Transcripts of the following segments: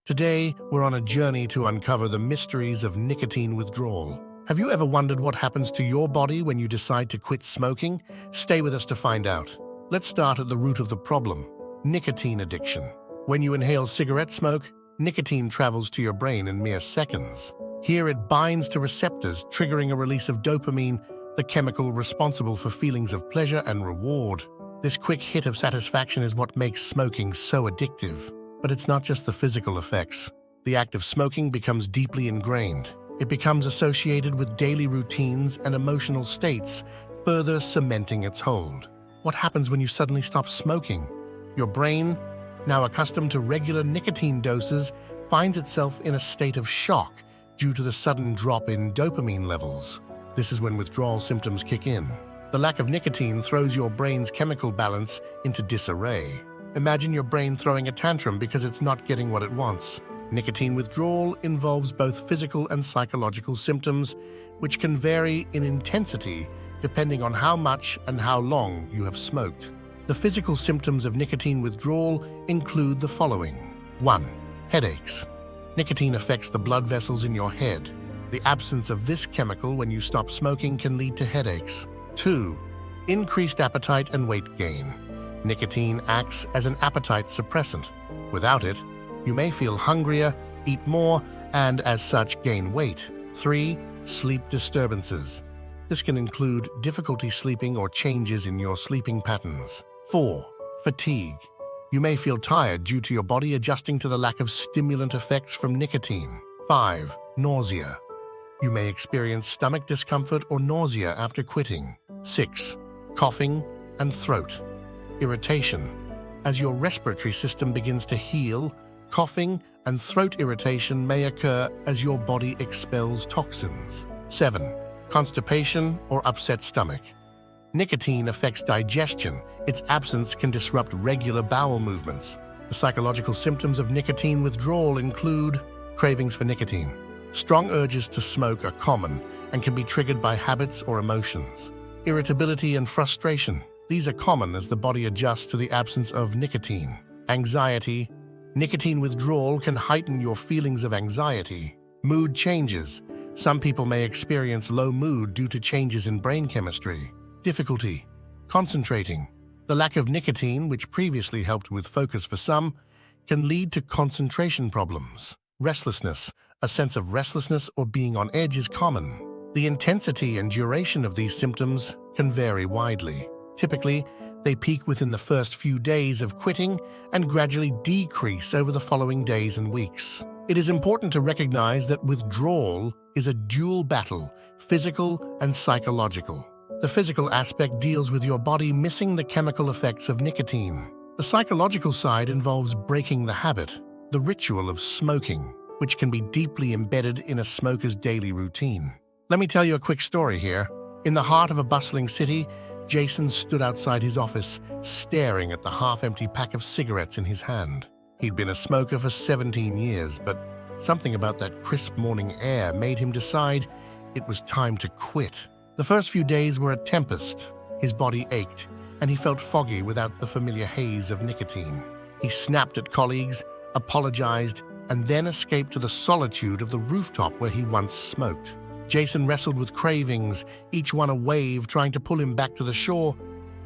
Today, we're on a journey to uncover the mysteries of nicotine withdrawal. Have you ever wondered what happens to your body when you decide to quit smoking? Stay with us to find out. Let's start at the root of the problem: nicotine addiction. When you inhale cigarette smoke, nicotine travels to your brain in mere seconds. Here it binds to receptors, triggering a release of dopamine, the chemical responsible for feelings of pleasure and reward. This quick hit of satisfaction is what makes smoking so addictive. But it's not just the physical effects. The act of smoking becomes deeply ingrained. It becomes associated with daily routines and emotional states, further cementing its hold. What happens when you suddenly stop smoking? Your brain, now accustomed to regular nicotine doses, finds itself in a state of shock due to the sudden drop in dopamine levels. This is when withdrawal symptoms kick in. The lack of nicotine throws your brain's chemical balance into disarray. Imagine your brain throwing a tantrum because it's not getting what it wants. Nicotine withdrawal involves both physical and psychological symptoms, which can vary in intensity depending on how much and how long you have smoked. The physical symptoms of nicotine withdrawal include the following. 1. Headaches. Nicotine affects the blood vessels in your head. The absence of this chemical when you stop smoking can lead to headaches. 2. Increased appetite and weight gain. Nicotine acts as an appetite suppressant. Without it, you may feel hungrier, eat more, and as such gain weight. 3. Sleep disturbances. This can include difficulty sleeping or changes in your sleeping patterns. 4. Fatigue. You may feel tired due to your body adjusting to the lack of stimulant effects from nicotine. 5. Nausea. You may experience stomach discomfort or nausea after quitting. 6. Coughing and throat irritation. As your respiratory system begins to heal, coughing and throat irritation may occur as your body expels toxins. 7. Constipation or upset stomach. Nicotine affects digestion. Its absence can disrupt regular bowel movements. The psychological symptoms of nicotine withdrawal include cravings for nicotine. Strong urges to smoke are common and can be triggered by habits or emotions. Irritability and frustration. These are common as the body adjusts to the absence of nicotine. Anxiety. Nicotine withdrawal can heighten your feelings of anxiety. Mood changes. Some people may experience low mood due to changes in brain chemistry. Difficulty concentrating. The lack of nicotine, which previously helped with focus for some, can lead to concentration problems. Restlessness. A sense of restlessness or being on edge is common. The intensity and duration of these symptoms can vary widely. Typically, they peak within the first few days of quitting and gradually decrease over the following days and weeks. It is important to recognize that withdrawal is a dual battle, physical and psychological. The physical aspect deals with your body missing the chemical effects of nicotine. The psychological side involves breaking the habit, the ritual of smoking, which can be deeply embedded in a smoker's daily routine. Let me tell you a quick story here. In the heart of a bustling city, Jason stood outside his office, staring at the half-empty pack of cigarettes in his hand. He'd been a smoker for 17 years, but something about that crisp morning air made him decide it was time to quit. The first few days were a tempest. His body ached, and he felt foggy without the familiar haze of nicotine. He snapped at colleagues, apologized, and then escaped to the solitude of the rooftop where he once smoked. Jason wrestled with cravings, each one a wave trying to pull him back to the shore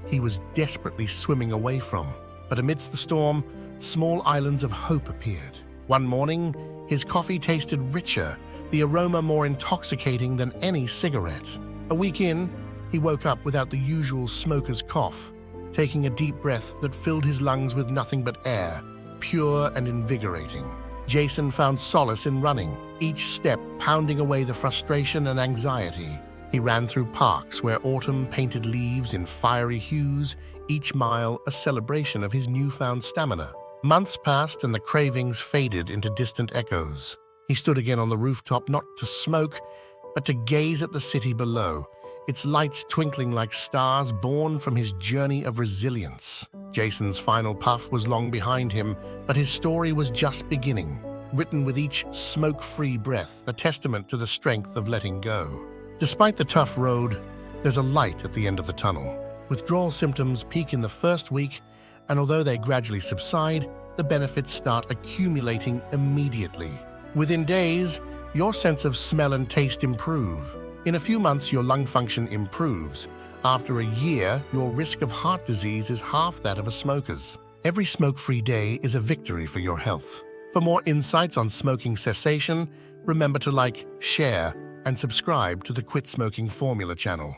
he was desperately swimming away from. But amidst the storm, small islands of hope appeared. One morning, his coffee tasted richer, the aroma more intoxicating than any cigarette. A week in, he woke up without the usual smoker's cough, taking a deep breath that filled his lungs with nothing but air, pure and invigorating. Jason found solace in running, each step pounding away the frustration and anxiety. He ran through parks where autumn painted leaves in fiery hues, each mile a celebration of his newfound stamina. Months passed and the cravings faded into distant echoes. He stood again on the rooftop not to smoke, but to gaze at the city below, its lights twinkling like stars born from his journey of resilience. Jason's final puff was long behind him, but his story was just beginning, written with each smoke-free breath, a testament to the strength of letting go. Despite the tough road, there's a light at the end of the tunnel. Withdrawal symptoms peak in the first week, and although they gradually subside, the benefits start accumulating immediately. Within days, your sense of smell and taste improve. In a few months, your lung function improves. After a year, your risk of heart disease is half that of a smoker's. Every smoke-free day is a victory for your health. For more insights on smoking cessation, remember to like, share, and subscribe to the Quit Smoking Formula channel.